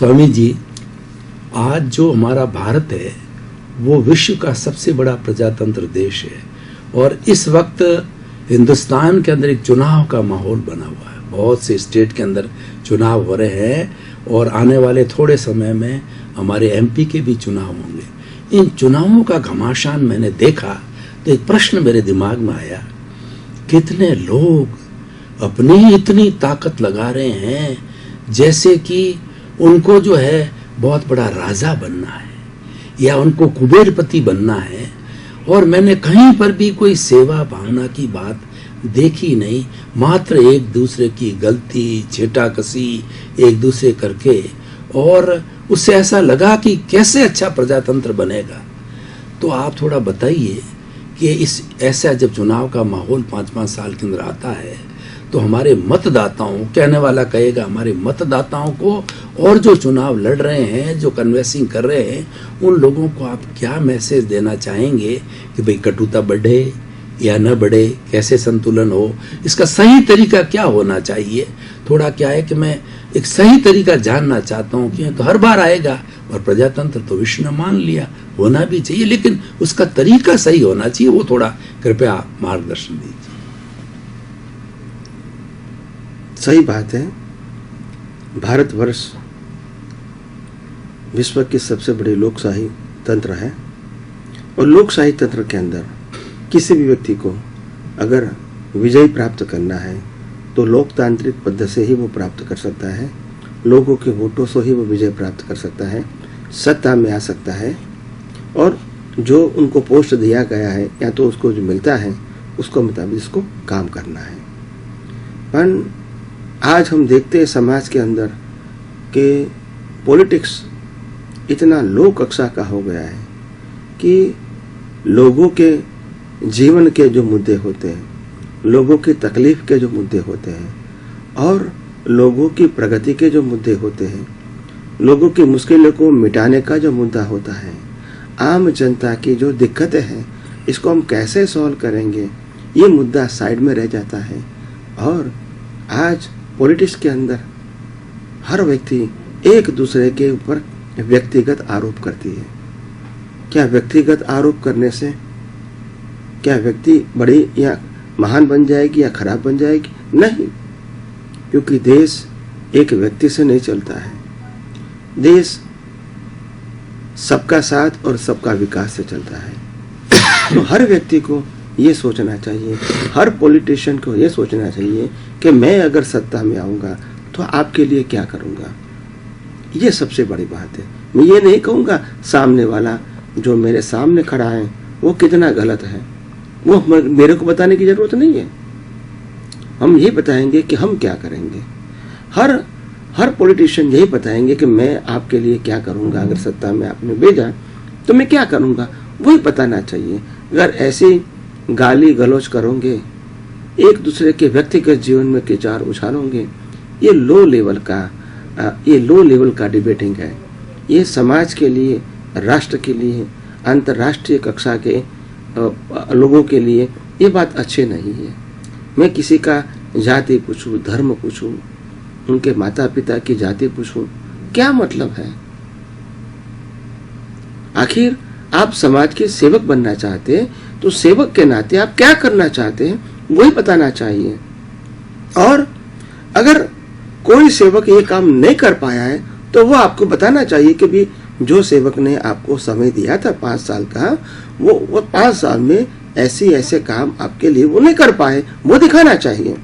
स्वामी जी, आज जो हमारा भारत है वो विश्व का सबसे बड़ा प्रजातंत्र देश है और इस वक्त हिंदुस्तान के अंदर एक चुनाव का माहौल बना हुआ है। बहुत से स्टेट के अंदर चुनाव हो रहे हैं और आने वाले थोड़े समय में हमारे एमपी के भी चुनाव होंगे। इन चुनावों का घमासान मैंने देखा तो एक प्रश्न मेरे दिमाग में आया, कितने लोग अपनी इतनी ताकत लगा रहे हैं जैसे कि उनको जो है बहुत बड़ा राजा बनना है या उनको कुबेरपति बनना है, और मैंने कहीं पर भी कोई सेवा भावना की बात देखी नहीं। मात्र एक दूसरे की गलती, छेटाकसी एक दूसरे करके, और उससे ऐसा लगा कि कैसे अच्छा प्रजातंत्र बनेगा। तो आप थोड़ा बताइए कि इस ऐसा जब चुनाव का माहौल 5-5 साल के अंदर आता है तो हमारे मतदाताओं, कहने वाला कहेगा हमारे मतदाताओं को, और जो चुनाव लड़ रहे हैं, जो कन्वेंसिंग कर रहे हैं, उन लोगों को आप क्या मैसेज देना चाहेंगे कि भाई कटुता बढ़े या न बढ़े, कैसे संतुलन हो, इसका सही तरीका क्या होना चाहिए? थोड़ा क्या है कि मैं एक सही तरीका जानना चाहता हूँ कि तो हर बार आएगा और प्रजातंत्र तो विश्व ने मान लिया, होना भी चाहिए, लेकिन उसका तरीका सही होना चाहिए, वो थोड़ा कृपया मार्गदर्शन दीजिए। सही बात है, भारतवर्ष विश्व की सबसे बड़ी लोकशाही तंत्र है और लोकशाही तंत्र के अंदर किसी भी व्यक्ति को अगर विजय प्राप्त करना है तो लोकतांत्रिक पद्धति से ही वो प्राप्त कर सकता है, लोगों के वोटों से ही वो विजय प्राप्त कर सकता है, सत्ता में आ सकता है, और जो उनको पोस्ट दिया गया है या तो उसको जो मिलता है उसको मुताबिक इसको काम करना है। पर आज हम देखते हैं समाज के अंदर कि पॉलिटिक्स इतना लो कक्षा का हो गया है कि लोगों के जीवन के जो मुद्दे होते हैं, लोगों की तकलीफ के जो मुद्दे होते हैं और लोगों की प्रगति के जो मुद्दे होते हैं, लोगों की मुश्किलों को मिटाने का जो मुद्दा होता है, आम जनता की जो दिक्कतें हैं, इसको हम कैसे सॉल्व करेंगे, ये मुद्दा साइड में रह जाता है। और आज पॉलिटिक्स के अंदर हर व्यक्ति एक दूसरे के ऊपर व्यक्तिगत आरोप करती है। क्या व्यक्तिगत आरोप करने से क्या व्यक्ति बड़ी या महान बन जाएगी या खराब बन जाएगी? नहीं, क्योंकि देश एक व्यक्ति से नहीं चलता है, देश सबका साथ और सबका विकास से चलता है। तो हर व्यक्ति को ये सोचना चाहिए, हर पॉलिटिशियन को ये सोचना चाहिए कि मैं अगर सत्ता में आऊँगा तो आपके लिए क्या करूँगा। ये सबसे बड़ी बात है। मैं ये नहीं कहूँगा सामने वाला जो मेरे सामने खड़ा है वो कितना गलत है, वो मेरे को बताने की ज़रूरत नहीं है। हम ये बताएंगे कि हम क्या करेंगे। हर पॉलिटिशियन यही बताएंगे कि मैं आपके लिए क्या करूँगा, अगर सत्ता में आपने भेजा तो मैं क्या करूँगा, वही बताना चाहिए। अगर ऐसी गाली गलौज करोगे, एक दूसरे के व्यक्तिगत जीवन में किचार उछालोगे, ये लो लेवल का डिबेटिंग है। ये समाज के लिए, राष्ट्र के लिए, अंतर्राष्ट्रीय कक्षा के लोगों के लिए ये बात अच्छी नहीं है। मैं किसी का जाति पूछूं, धर्म पूछूं, उनके माता पिता की जाति पूछूं, क्या मतलब है? आखिर आप समाज के सेवक बनना चाहते हैं तो सेवक के नाते आप क्या करना चाहते हैं वही बताना चाहिए। और अगर कोई सेवक ये काम नहीं कर पाया है तो वो आपको बताना चाहिए कि भी जो सेवक ने आपको समय दिया था 5 साल का, वो 5 साल में ऐसे काम आपके लिए वो नहीं कर पाए, वो दिखाना चाहिए।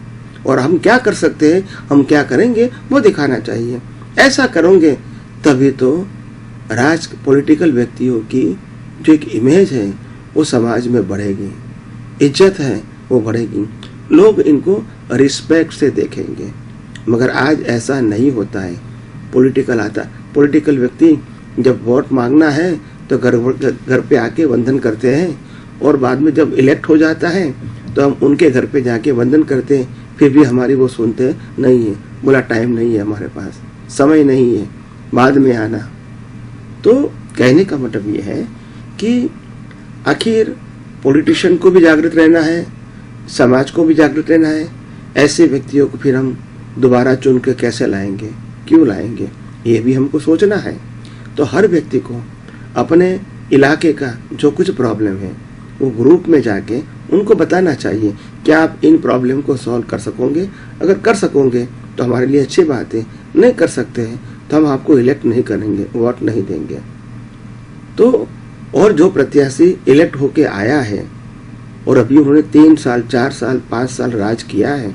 और हम क्या कर सकते हैं, हम क्या करेंगे, वो दिखाना चाहिए। ऐसा करोगे तभी तो पॉलिटिकल व्यक्तियों की जो एक इमेज है वो समाज में बढ़ेगी, इज्जत है वो बढ़ेगी, लोग इनको रिस्पेक्ट से देखेंगे। मगर आज ऐसा नहीं होता है। पॉलिटिकल व्यक्ति जब वोट मांगना है तो घर पे आके वंदन करते हैं, और बाद में जब इलेक्ट हो जाता है तो हम उनके घर पे जाके वंदन करते हैं, फिर भी हमारी वो सुनते नहीं है, बोला टाइम नहीं है हमारे पास, समय नहीं है, बाद में आना। तो कहने का मतलब ये है कि आखिर पॉलिटिशियन को भी जागृत रहना है, समाज को भी जागृत रहना है। ऐसे व्यक्तियों को फिर हम दोबारा चुन के कैसे लाएंगे, क्यों लाएंगे? ये भी हमको सोचना है। तो हर व्यक्ति को अपने इलाके का जो कुछ प्रॉब्लम है वो ग्रुप में जाके उनको बताना चाहिए, क्या आप इन प्रॉब्लम को सॉल्व कर सकोगे? अगर कर सकोगे तो हमारे लिए अच्छी बात है, नहीं कर सकते हैं तो हम आपको इलेक्ट नहीं करेंगे, वोट नहीं देंगे। तो और जो प्रत्याशी इलेक्ट होके आया है और अभी उन्होंने 3 साल 4 साल 5 साल राज किया है,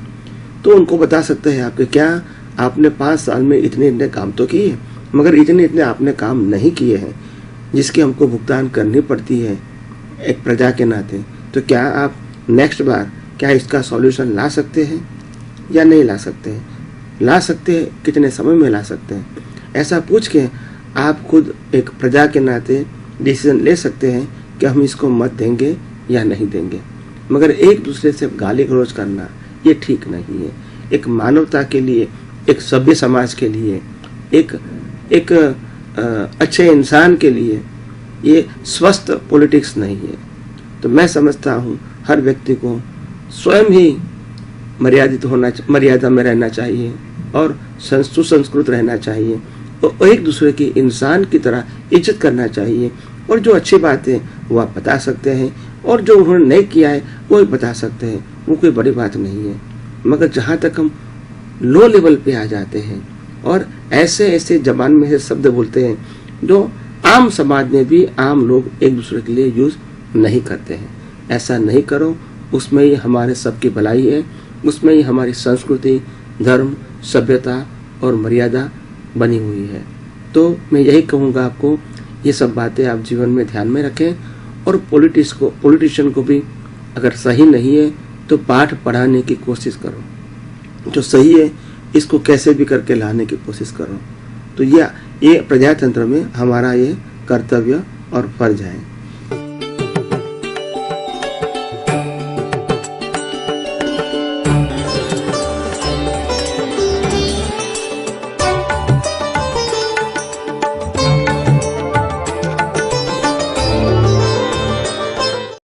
तो उनको बता सकते हैं आपके क्या आपने 5 साल में इतने इतने काम तो किए, मगर इतने इतने आपने काम नहीं किए हैं जिसकी हमको भुगतान करनी पड़ती है एक प्रजा के नाते। तो क्या आप नेक्स्ट बार क्या इसका सॉल्यूशन ला सकते हैं या नहीं ला सकते हैं? ला सकते हैं, कितने समय में ला सकते हैं? ऐसा पूछ के आप खुद एक प्रजा के नाते डिसीजन ले सकते हैं कि हम इसको मत देंगे या नहीं देंगे। मगर एक दूसरे से गाली गलौज करना ये ठीक नहीं है। एक मानवता के लिए, एक सभ्य समाज के लिए, एक अच्छे इंसान के लिए ये स्वस्थ पॉलिटिक्स नहीं है। तो मैं समझता हूँ हर व्यक्ति को स्वयं ही मर्यादा में रहना चाहिए और सुसंस्कृत रहना चाहिए और एक दूसरे की इंसान की तरह इज्जत करना चाहिए। और जो अच्छी बात है वो आप बता सकते हैं और जो उन्होंने नहीं किया है वो भी बता सकते हैं, वो कोई बड़ी बात नहीं है। मगर जहाँ तक हम लो लेवल पे आ जाते हैं और ऐसे ऐसे जबान में से शब्द बोलते हैं जो आम समाज में भी आम लोग एक दूसरे के लिए यूज नहीं करते हैं, ऐसा नहीं करो। उसमें ही हमारे सबकी भलाई है, उसमें ही हमारी संस्कृति, धर्म, सभ्यता और मर्यादा बनी हुई है। तो मैं यही कहूँगा आपको, ये सब बातें आप जीवन में ध्यान में रखें और पॉलिटिशियन को भी अगर सही नहीं है तो पाठ पढ़ाने की कोशिश करो, जो सही है इसको कैसे भी करके लाने की कोशिश करो। तो ये प्रजातंत्र में हमारा ये कर्तव्य और फर्ज है।